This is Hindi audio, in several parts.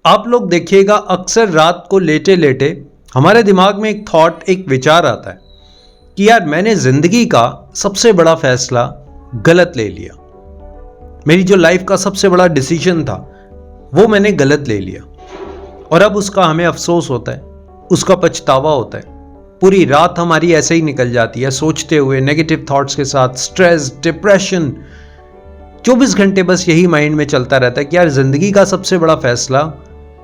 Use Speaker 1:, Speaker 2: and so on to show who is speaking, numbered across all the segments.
Speaker 1: आप लोग देखिएगा अक्सर रात को लेटे लेटे हमारे दिमाग में एक थॉट, एक विचार आता है कि यार मैंने जिंदगी का सबसे बड़ा फैसला गलत ले लिया। मेरी जो लाइफ का सबसे बड़ा डिसीजन था वो मैंने गलत ले लिया और अब उसका हमें अफसोस होता है, उसका पछतावा होता है। पूरी रात हमारी ऐसे ही निकल जाती है सोचते हुए, नेगेटिव थॉट्स के साथ, स्ट्रेस, डिप्रेशन। 24 घंटे बस यही माइंड में चलता रहता है कि यार जिंदगी का सबसे बड़ा फैसला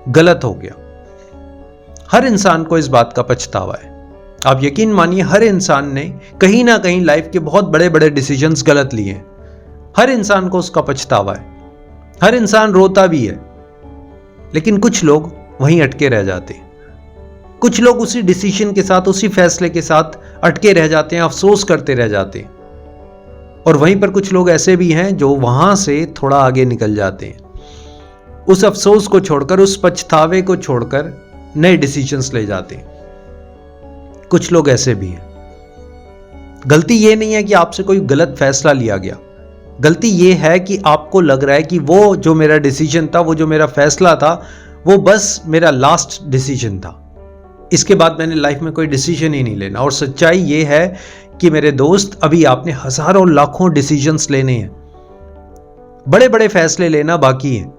Speaker 1: गलत हो गया। हर इंसान को इस बात का पछतावा है। आप यकीन मानिए हर इंसान ने कहीं ना कहीं लाइफ के बहुत बड़े बड़े डिसीजंस गलत लिए हैं। हर इंसान को उसका पछतावा है, हर इंसान रोता भी है। लेकिन कुछ लोग वहीं अटके रह जाते हैं, कुछ लोग उसी डिसीजन के साथ, उसी फैसले के साथ अटके रह जाते हैं, अफसोस करते रह जाते हैं। और वहीं पर कुछ लोग ऐसे भी हैं जो वहां से थोड़ा आगे निकल जाते हैं, उस अफसोस को छोड़कर, उस पछतावे को छोड़कर नए डिसीजंस ले जाते हैं। कुछ लोग ऐसे भी हैं। गलती ये नहीं है कि आपसे कोई गलत फैसला लिया गया, गलती ये है कि आपको लग रहा है कि वो जो मेरा डिसीजन था, वो जो मेरा फैसला था, वो बस मेरा लास्ट डिसीजन था। इसके बाद मैंने लाइफ में कोई डिसीजन ही नहीं लेना। और सच्चाई ये है कि मेरे दोस्त, अभी आपने हजारों लाखों डिसीजंस लेने हैं, बड़े बड़े फैसले लेना बाकी है।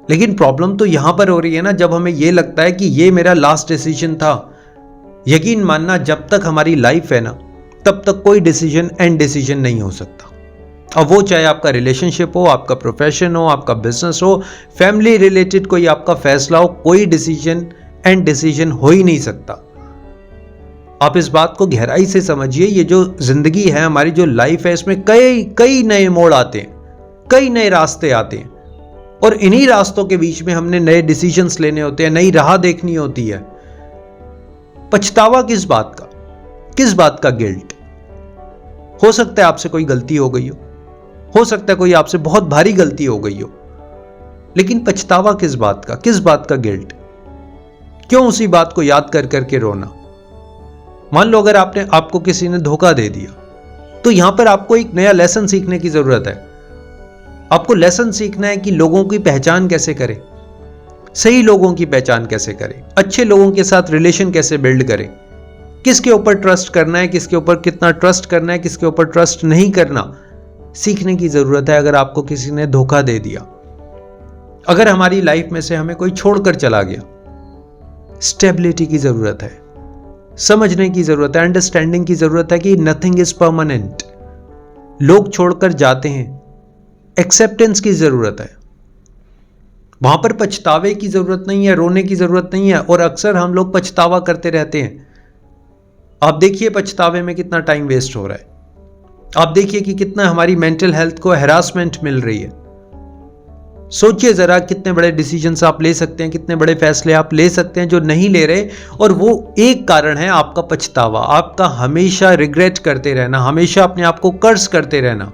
Speaker 1: लेकिन प्रॉब्लम तो यहां पर हो रही है ना, जब हमें यह लगता है कि ये मेरा लास्ट डिसीजन था। यकीन मानना, जब तक हमारी लाइफ है ना, तब तक कोई डिसीजन एंड डिसीजन नहीं हो सकता। अब वो चाहे आपका रिलेशनशिप हो, आपका प्रोफेशन हो, आपका बिजनेस हो, फैमिली रिलेटेड कोई आपका फैसला हो, कोई डिसीजन एंड डिसीजन हो ही नहीं सकता। आप इस बात को गहराई से समझिए। ये जो जिंदगी है, हमारी जो लाइफ है, इसमें कई नए मोड़ आते हैं, कई नए रास्ते आते हैं और इन्हीं रास्तों के बीच में हमने नए डिसीजंस लेने होते हैं, नई राह देखनी होती है। पछतावा किस बात का? किस बात का गिल्ट? हो सकता है आपसे कोई गलती हो गई हो सकता है कोई आपसे बहुत भारी गलती हो गई हो, लेकिन पछतावा किस बात का? किस बात का गिल्ट? क्यों उसी बात को याद कर करके रोना? मान लो अगर आपको किसी ने धोखा दे दिया, तो यहां पर आपको एक नया लेसन सीखने की जरूरत है। आपको लेसन सीखना है कि लोगों की पहचान कैसे करें, सही लोगों की पहचान कैसे करें, अच्छे लोगों के साथ रिलेशन कैसे बिल्ड करें, किसके ऊपर ट्रस्ट करना है, किसके ऊपर कितना ट्रस्ट करना है, किसके ऊपर ट्रस्ट नहीं करना, सीखने की जरूरत है। अगर आपको किसी ने धोखा दे दिया, अगर हमारी लाइफ में से हमें कोई छोड़कर चला गया, स्टेबिलिटी की जरूरत है, समझने की जरूरत है, अंडरस्टैंडिंग की जरूरत है कि नथिंग इज परमानेंट। लोग छोड़कर जाते हैं, एक्सेप्टेंस की जरूरत है। वहां पर पछतावे की जरूरत नहीं है, रोने की जरूरत नहीं है। और अक्सर हम लोग पछतावा करते रहते हैं। आप देखिए पछतावे में कितना टाइम वेस्ट हो रहा है। आप देखिए कि कितना हमारी मेंटल हेल्थ को हैरासमेंट मिल रही है। सोचिए जरा, कितने बड़े डिसीजंस आप ले सकते हैं, कितने बड़े फैसले आप ले सकते हैं जो नहीं ले रहे। और वो एक कारण है आपका पछतावा, आपका हमेशा रिग्रेट करते रहना, हमेशा अपने आप को कर्ज करते रहना,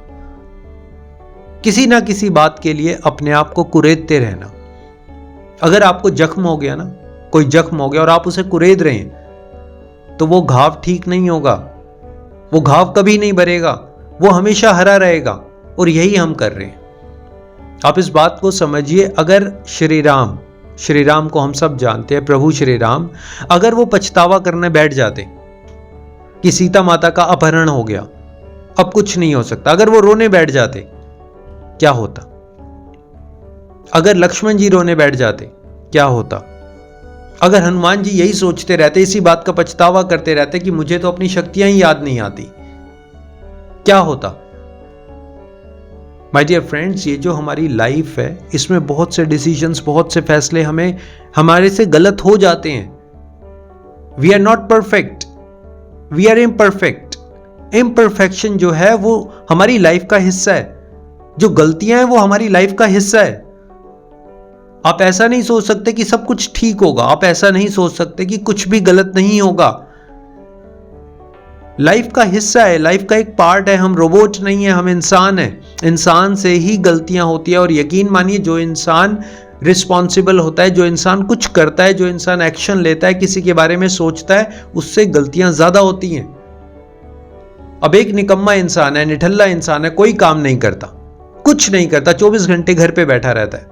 Speaker 1: किसी ना किसी बात के लिए अपने आप को कुरेदते रहना। अगर आपको जख्म हो गया ना, कोई जख्म हो गया और आप उसे कुरेद रहे हैं, तो वो घाव ठीक नहीं होगा, वो घाव कभी नहीं भरेगा, वो हमेशा हरा रहेगा। और यही हम कर रहे हैं। आप इस बात को समझिए। अगर श्री राम को हम सब जानते हैं, प्रभु श्री राम, अगर वो पछतावा करने बैठ जाते कि सीता माता का अपहरण हो गया, अब कुछ नहीं हो सकता, अगर वो रोने बैठ जाते, क्या होता? अगर लक्ष्मण जी रोने बैठ जाते, क्या होता? अगर हनुमान जी यही सोचते रहते, इसी बात का पछतावा करते रहते कि मुझे तो अपनी शक्तियां ही याद नहीं आती, क्या होता? माय डियर फ्रेंड्स, ये जो हमारी लाइफ है, इसमें बहुत से डिसीजंस, बहुत से फैसले हमारे से गलत हो जाते हैं। We are not perfect, we are imperfect. Imperfection जो है वो हमारी लाइफ का हिस्सा है, जो गलतियां हैं वो हमारी लाइफ का हिस्सा है। आप ऐसा नहीं सोच सकते कि सब कुछ ठीक होगा, आप ऐसा नहीं सोच सकते कि कुछ भी गलत नहीं होगा। लाइफ का हिस्सा है, लाइफ का एक पार्ट है। हम रोबोट नहीं है, हम इंसान है। इंसान से ही गलतियां होती है। और यकीन मानिए, जो इंसान रिस्पॉन्सिबल होता है, जो इंसान कुछ करता है, जो इंसान एक्शन लेता है, किसी के बारे में सोचता है, उससे गलतियां ज्यादा होती हैं। अब एक निकम्मा इंसान है, निठल्ला इंसान है, कोई काम नहीं करता, कुछ नहीं करता, 24 घंटे घर पे बैठा रहता है,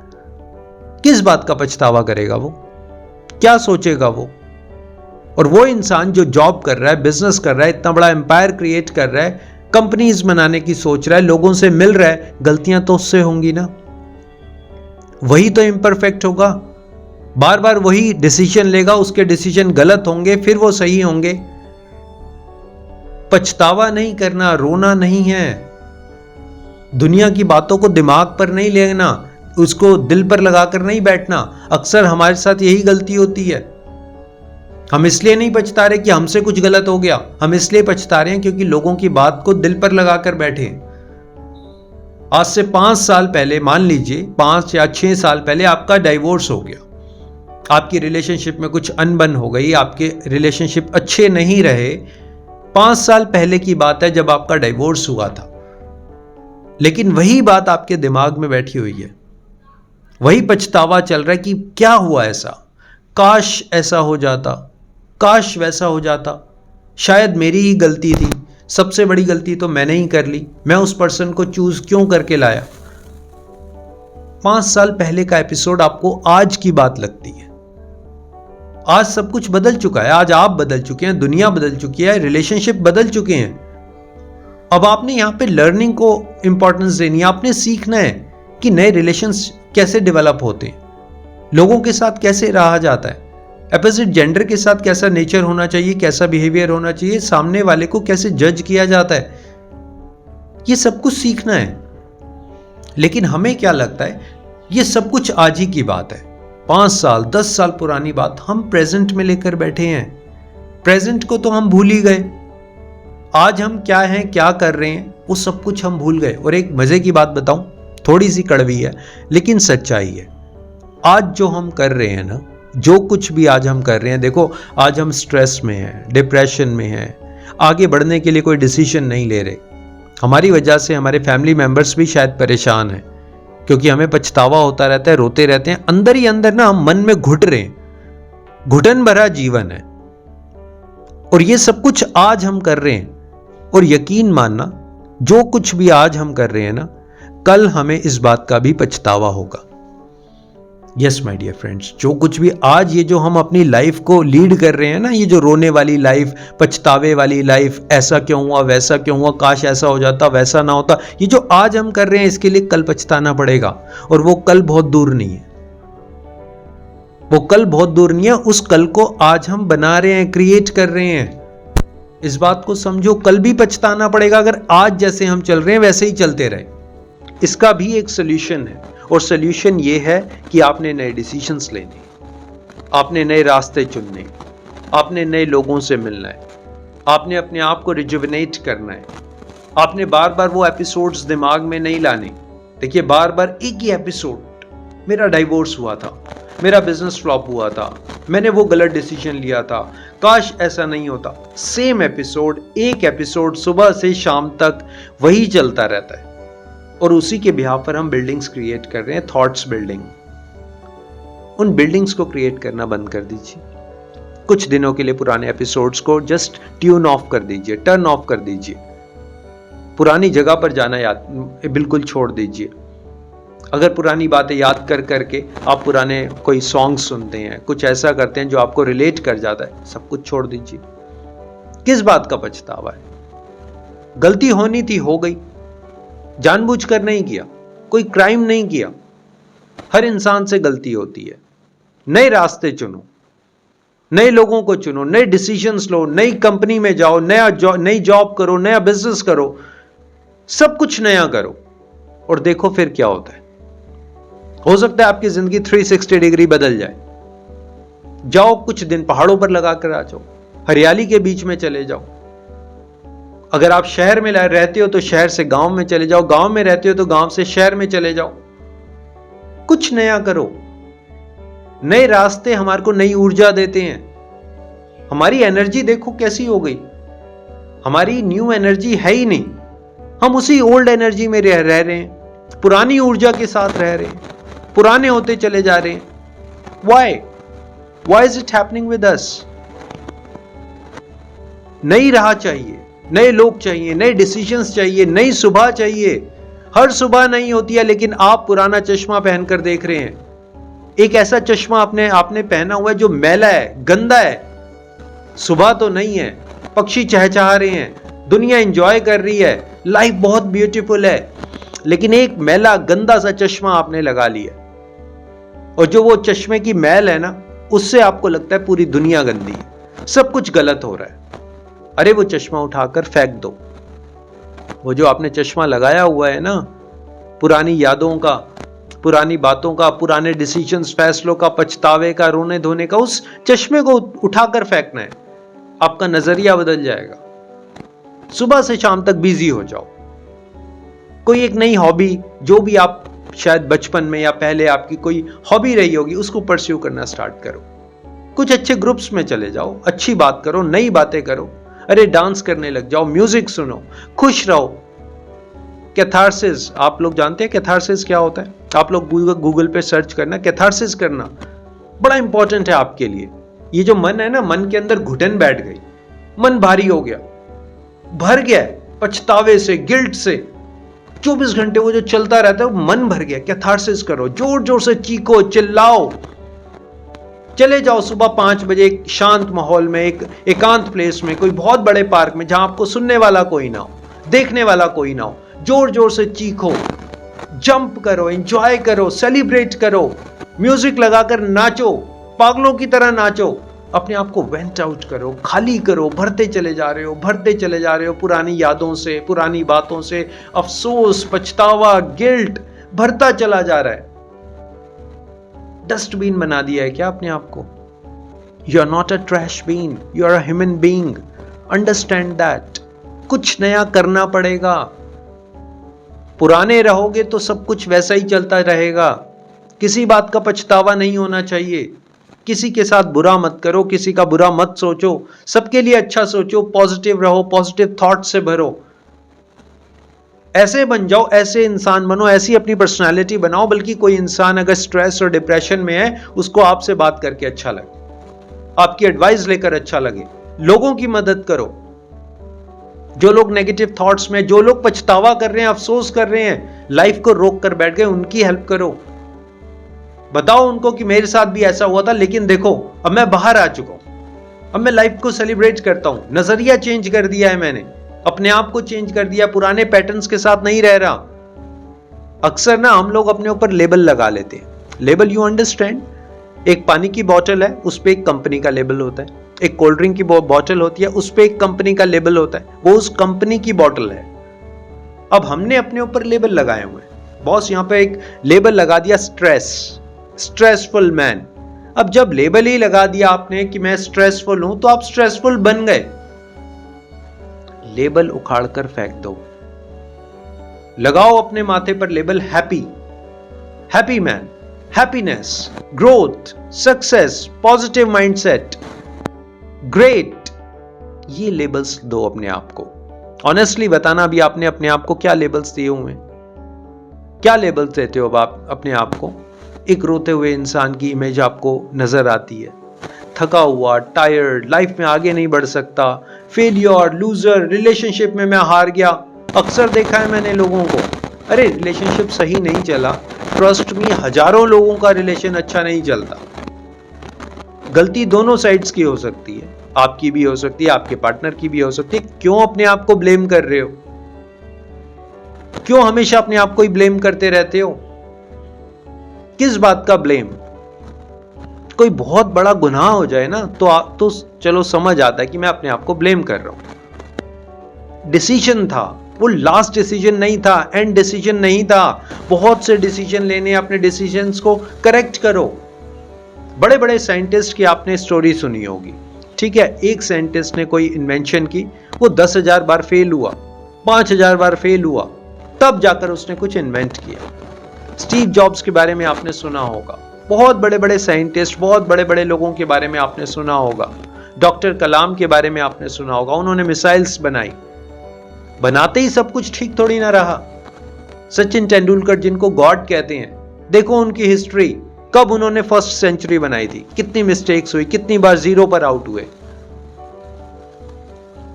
Speaker 1: किस बात का पछतावा करेगा वो? क्या सोचेगा वो? और वो इंसान जो जॉब कर रहा है, बिजनेस कर रहा है, इतना बड़ा एम्पायर क्रिएट कर रहा है, कंपनीज बनाने की सोच रहा है, लोगों से मिल रहा है, गलतियां तो उससे होंगी ना। वही तो इम्परफेक्ट होगा, बार बार वही डिसीजन लेगा, उसके डिसीजन गलत होंगे, फिर वो सही होंगे। पछतावा नहीं करना, रोना नहीं है। दुनिया की बातों को दिमाग पर नहीं लेना, उसको दिल पर लगाकर नहीं बैठना। अक्सर हमारे साथ यही गलती होती है। हम इसलिए नहीं पछता रहे कि हमसे कुछ गलत हो गया, हम इसलिए पछता रहे हैं क्योंकि लोगों की बात को दिल पर लगाकर बैठे। आज से 5 साल पहले, मान लीजिए 5 या 6 साल पहले आपका डाइवोर्स हो गया, आपकी रिलेशनशिप में कुछ अनबन हो गई, आपके रिलेशनशिप अच्छे नहीं रहे। 5 साल पहले की बात है जब आपका डाइवोर्स हुआ था, लेकिन वही बात आपके दिमाग में बैठी हुई है, वही पछतावा चल रहा है कि क्या हुआ ऐसा, काश ऐसा हो जाता, काश वैसा हो जाता, शायद मेरी ही गलती थी, सबसे बड़ी गलती तो मैंने ही कर ली, मैं उस पर्सन को चूज क्यों करके लाया। 5 साल पहले का एपिसोड आपको आज की बात लगती है। आज सब कुछ बदल चुका है, आज आप बदल चुके हैं, दुनिया बदल चुकी है, रिलेशनशिप बदल चुके हैं। अब आपने यहां पे लर्निंग को इंपॉर्टेंस देनी है, आपने सीखना है कि नए रिलेशंस कैसे डेवलप होते हैं, लोगों के साथ कैसे रहा जाता है, अपोजिट जेंडर के साथ कैसा नेचर होना चाहिए, कैसा बिहेवियर होना चाहिए, सामने वाले को कैसे जज किया जाता है, ये सब कुछ सीखना है। लेकिन हमें क्या लगता है, ये सब कुछ आज ही की बात है। 5 साल 10 साल पुरानी बात हम प्रेजेंट में लेकर बैठे हैं। प्रेजेंट को तो हम भूल ही गए, आज हम क्या हैं, क्या कर रहे हैं, वो सब कुछ हम भूल गए। और एक मजे की बात बताऊं, थोड़ी सी कड़वी है लेकिन सच्चाई है। आज जो हम कर रहे हैं ना, जो कुछ भी आज हम कर रहे हैं, देखो आज हम स्ट्रेस में हैं, डिप्रेशन में हैं, आगे बढ़ने के लिए कोई डिसीजन नहीं ले रहे। हमारी वजह से हमारे फैमिली मेंबर्स भी शायद परेशान हैं, क्योंकि हमें पछतावा होता रहता है, रोते रहते हैं, अंदर ही अंदर ना हम मन में घुट रहे हैं, घुटन भरा जीवन है। और ये सब कुछ आज हम कर रहे हैं, और यकीन मानना जो कुछ भी आज हम कर रहे हैं ना, कल हमें इस बात का भी पछतावा होगा। यस माय डियर फ्रेंड्स, जो कुछ भी आज ये जो हम अपनी लाइफ को लीड कर रहे हैं ना, ये जो रोने वाली लाइफ, पछतावे वाली लाइफ, ऐसा क्यों हुआ, वैसा क्यों हुआ, काश ऐसा हो जाता, वैसा ना होता, ये जो आज हम कर रहे हैं, इसके लिए कल पछताना पड़ेगा। और वो कल बहुत दूर नहीं है, वो कल बहुत दूर नहीं है, उस कल को आज हम बना रहे हैं, क्रिएट कर रहे हैं। इस बात को समझो, कल भी पछताना पड़ेगा अगर आज जैसे हम चल रहे हैं वैसे ही चलते रहे। इसका भी एक सोल्यूशन है, और सोल्यूशन ये है कि आपने नए डिसीजंस लेने, आपने नए रास्ते चुनने, आपने नए लोगों से मिलना है, आपने अपने आप को रिजुविनेट करना है, आपने बार बार वो एपिसोड्स दिमाग में नहीं लाने। देखिए बार बार एक ही एपिसोड, मेरा डाइवोर्स हुआ था, मेरा बिजनेस फ्लॉप हुआ था, मैंने वो गलत डिसीजन लिया था, काश ऐसा नहीं होता। सेम एपिसोड, एक एपिसोड सुबह से शाम तक वही चलता रहता है, और उसी के बिहाफ पर हम बिल्डिंग्स क्रिएट कर रहे हैं, थॉट्स बिल्डिंग। उन बिल्डिंग्स को क्रिएट करना बंद कर दीजिए। कुछ दिनों के लिए पुराने एपिसोड्स को जस्ट ट्यून ऑफ कर दीजिए, टर्न ऑफ कर दीजिए, पुरानी जगह पर जाना याद बिल्कुल छोड़ दीजिए। अगर पुरानी बातें याद कर करके आप पुराने कोई सॉन्ग सुनते हैं, कुछ ऐसा करते हैं जो आपको रिलेट कर जाता है, सब कुछ छोड़ दीजिए। किस बात का पछतावा है? गलती होनी थी, हो गई, जानबूझकर नहीं किया, कोई क्राइम नहीं किया। हर इंसान से गलती होती है। नए रास्ते चुनो, नए लोगों को चुनो, नए डिसीजंस लो, नई कंपनी में जाओ, नई जॉब करो, नया बिजनेस करो, सब कुछ नया करो, और देखो फिर क्या होता है। हो सकता है आपकी जिंदगी 360 डिग्री बदल जाए। जाओ कुछ दिन पहाड़ों पर लगा कर आ जाओ, हरियाली के बीच में चले जाओ। अगर आप शहर में रहते हो तो शहर से गांव में चले जाओ, गांव में रहते हो तो गांव से शहर में चले जाओ। कुछ नया करो। नए रास्ते हमारे को नई ऊर्जा देते हैं। हमारी एनर्जी देखो कैसी हो गई, हमारी न्यू एनर्जी है ही नहीं, हम उसी ओल्ड एनर्जी में रह रहे हैं, पुरानी ऊर्जा के साथ रह रहे हैं, पुराने होते चले जा रहे हैं। Why is it happening with us? नई राह चाहिए, नए लोग चाहिए, नए डिसीजंस चाहिए, नई सुबह चाहिए। हर सुबह नहीं होती है, लेकिन आप पुराना चश्मा पहनकर देख रहे हैं। एक ऐसा चश्मा आपने पहना हुआ है जो मैला है, गंदा है। सुबह तो नहीं है, पक्षी चहचहा रहे हैं, दुनिया एंजॉय कर रही है, लाइफ बहुत ब्यूटीफुल है, लेकिन एक मैला गंदा सा चश्मा आपने लगा लिया, और जो वो चश्मे की मैल है ना, उससे आपको लगता है पूरी दुनिया गंदी है, सब कुछ गलत हो रहा है। अरे वो चश्मा उठाकर फेंक दो। वो जो आपने चश्मा लगाया हुआ है ना, पुरानी यादों का, पुरानी बातों का, पुराने डिसीजंस, फैसलों का, पछतावे का, रोने धोने का, उस चश्मे को उठाकर फेंकना है। आपका नजरिया बदल जाएगा। सुबह से शाम तक बिजी हो जाओ। कोई एक नई हॉबी, जो भी आप शायद बचपन में या पहले आपकी कोई हॉबी रही होगी, उसको परस्यू करना स्टार्ट करो। कुछ अच्छे ग्रुप्स में चले जाओ, अच्छी बात करो, नई बातें करो। अरे डांस करने लग जाओ, म्यूजिक सुनो, खुश रहो। कैथारसिस, आप लोग जानते हैं कैथारसिस क्या होता है? आप लोग गूगल पे सर्च करना, कैथारसिस करना बड़ा इंपॉर्टेंट है आपके लिए। ये जो मन है ना, मन के अंदर घुटन बैठ गई, मन भारी हो गया, भर गया पछतावे से, गिल्ट से, 24 घंटे वो जो चलता रहता है, वो मन भर गया। कैथारसिस करो, जोर जोर से चीखो, चिल्लाओ। चले जाओ सुबह 5 बजे एक शांत माहौल में, एक एकांत प्लेस में, कोई बहुत बड़े पार्क में, जहां आपको सुनने वाला कोई ना हो, देखने वाला कोई ना हो। जोर जोर से चीखो, जंप करो, एंजॉय करो, सेलिब्रेट करो, म्यूजिक लगाकर नाचो, पागलों की तरह नाचो। अपने आप को वेंट आउट करो, खाली करो, भरते चले जा रहे हो, भरते चले जा रहे हो पुरानी यादों से, पुरानी बातों से। अफसोस, पछतावा, गिल्ट भरता चला जा रहा है। डस्टबिन बना दिया है क्या अपने आप को? You are not a trash bin, you are a human being. Understand that. कुछ नया करना पड़ेगा। पुराने रहोगे तो सब कुछ वैसा ही चलता रहेगा। किसी बात का पछतावा नहीं होना चाहिए। किसी के साथ बुरा मत करो, किसी का बुरा मत सोचो, सबके लिए अच्छा सोचो, पॉजिटिव रहो, पॉजिटिव थॉट से भरो। ऐसे बन जाओ, ऐसे इंसान बनो, ऐसी अपनी पर्सनालिटी बनाओ। बल्कि कोई इंसान अगर स्ट्रेस और डिप्रेशन में है, उसको आपसे बात करके अच्छा लगे, आपकी एडवाइस लेकर अच्छा लगे, लोगों की मदद करो। जो लोग नेगेटिव थॉट्स में, जो लोग पछतावा कर रहे हैं, अफसोस कर रहे हैं, लाइफ को रोक कर बैठ गए, उनकी हेल्प करो। बताओ उनको कि मेरे साथ भी ऐसा हुआ था, लेकिन देखो अब मैं बाहर आ चुका हूं, अब मैं लाइफ को सेलिब्रेट करता हूं, नजरिया चेंज कर दिया है मैंने, अपने आप को चेंज कर दिया, पुराने पैटर्न्स के साथ नहीं रह रहा। अक्सर ना हम लोग अपने ऊपर लेबल लगा लेते हैं। Label, you understand? एक पानी की बोतल है, उस पर एक कंपनी का लेबल होता है। एक कोल्ड ड्रिंक की बोतल होती है, उस पर एक कंपनी का लेबल होता है, वो उस कंपनी की बोतल है। अब हमने अपने ऊपर लेबल लगाए हुए हैं। बॉस यहां पे एक लेबल लगा दिया, स्ट्रेस, स्ट्रेसफुल मैन। अब जब लेबल ही लगा दिया आपने कि मैं स्ट्रेसफुल हूं, तो आप स्ट्रेसफुल बन गए। लेबल उखाड़कर फेंक दो। लगाओ अपने माथे पर label happy, happy man, happiness, growth, success, positive mindset, great. ये लेबल्स दो अपने आप को। ऑनेस्टली बताना, अभी आपने अपने आप को क्या लेबल्स दिए हुए हैं? क्या लेबल्स देते हो आप अपने आप को? एक रोते हुए इंसान की इमेज आपको नजर आती है, थका हुआ, टायर्ड, लाइफ में आगे नहीं बढ़ सकता, फेलियर, लूजर, रिलेशनशिप में मैं हार गया। अक्सर देखा है मैंने लोगों को, अरे रिलेशनशिप सही नहीं चला, ट्रस्ट में हजारों लोगों का रिलेशन अच्छा नहीं चलता। गलती दोनों साइड्स की हो सकती है, आपकी भी हो सकती है, आपके पार्टनर की भी हो सकती है। क्यों अपने आप को ब्लेम कर रहे हो? क्यों हमेशा अपने आप को ही ब्लेम करते रहते हो? किस बात का ब्लेम? कोई बहुत बड़ा गुनाह हो जाए ना, तो चलो समझ आता है कि मैं अपने आप को ब्लेम कर रहा हूं। डिसीजन था, वो लास्ट डिसीजन नहीं था, एंड डिसीजन नहीं था। बहुत से डिसीजन लेने, अपने डिसीजंस को करेक्ट करो। बड़े बड़े साइंटिस्ट की आपने स्टोरी सुनी होगी, ठीक है? एक साइंटिस्ट ने कोई इन्वेंशन की, वो 10,000 बार फेल हुआ, 5,000 बार फेल हुआ, तब जाकर उसने कुछ इन्वेंट किया। स्टीव जॉब्स के बारे में आपने सुना होगा, बहुत बड़े बड़े साइंटिस्ट, बहुत बड़े बड़े लोगों के बारे में आपने सुना होगा। डॉक्टर कलाम के बारे में आपने सुना होगा, उन्होंने मिसाइल्स बनाई। बनाते ही सब कुछ ठीक थोड़ी ना रहा। सचिन तेंदुलकर, जिनको गॉड कहते हैं, देखो उनकी हिस्ट्री, कब उन्होंने फर्स्ट सेंचुरी बनाई थी, कितनी मिस्टेक्स हुई, कितनी बार जीरो पर आउट हुए।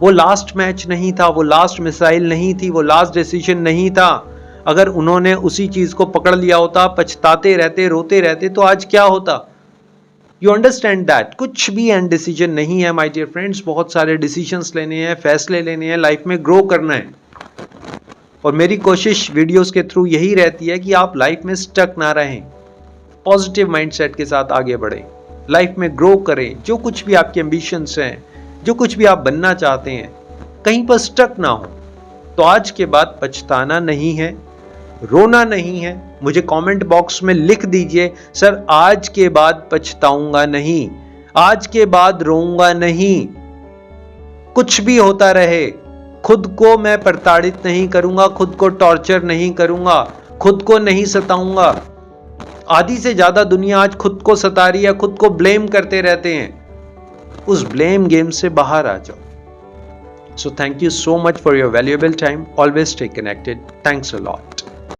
Speaker 1: वो लास्ट मैच नहीं था, वो लास्ट मिसाइल नहीं थी, वो लास्ट डिसीजन नहीं था। अगर उन्होंने उसी चीज को पकड़ लिया होता, पछताते रहते, रोते रहते, तो आज क्या होता? यू अंडरस्टैंड दैट कुछ भी एंड डिसीजन नहीं है माय डियर फ्रेंड्स। बहुत सारे डिसीजंस लेने हैं, फैसले लेने हैं, लाइफ में ग्रो करना है। और मेरी कोशिश वीडियोस के थ्रू यही रहती है कि आप लाइफ में स्टक ना रहें, पॉजिटिव माइंडसेट के साथ आगे बढ़ें, लाइफ में ग्रो करें। जो कुछ भी आपके एम्बिशंस हैं, जो कुछ भी आप बनना चाहते हैं, कहीं पर स्टक ना हो। तो आज के बाद पछताना नहीं है, रोना नहीं है। मुझे कमेंट बॉक्स में लिख दीजिए, सर आज के बाद पछताऊंगा नहीं, आज के बाद रोऊंगा नहीं। कुछ भी होता रहे, खुद को मैं प्रताड़ित नहीं करूंगा, खुद को टॉर्चर नहीं करूंगा, खुद को नहीं सताऊंगा। आधी से ज्यादा दुनिया आज खुद को सता रही है, खुद को ब्लेम करते रहते हैं। उस ब्लेम गेम से बाहर आ जाओ। So thank you so much for your valuable time. Always stay connected. Thanks a lot.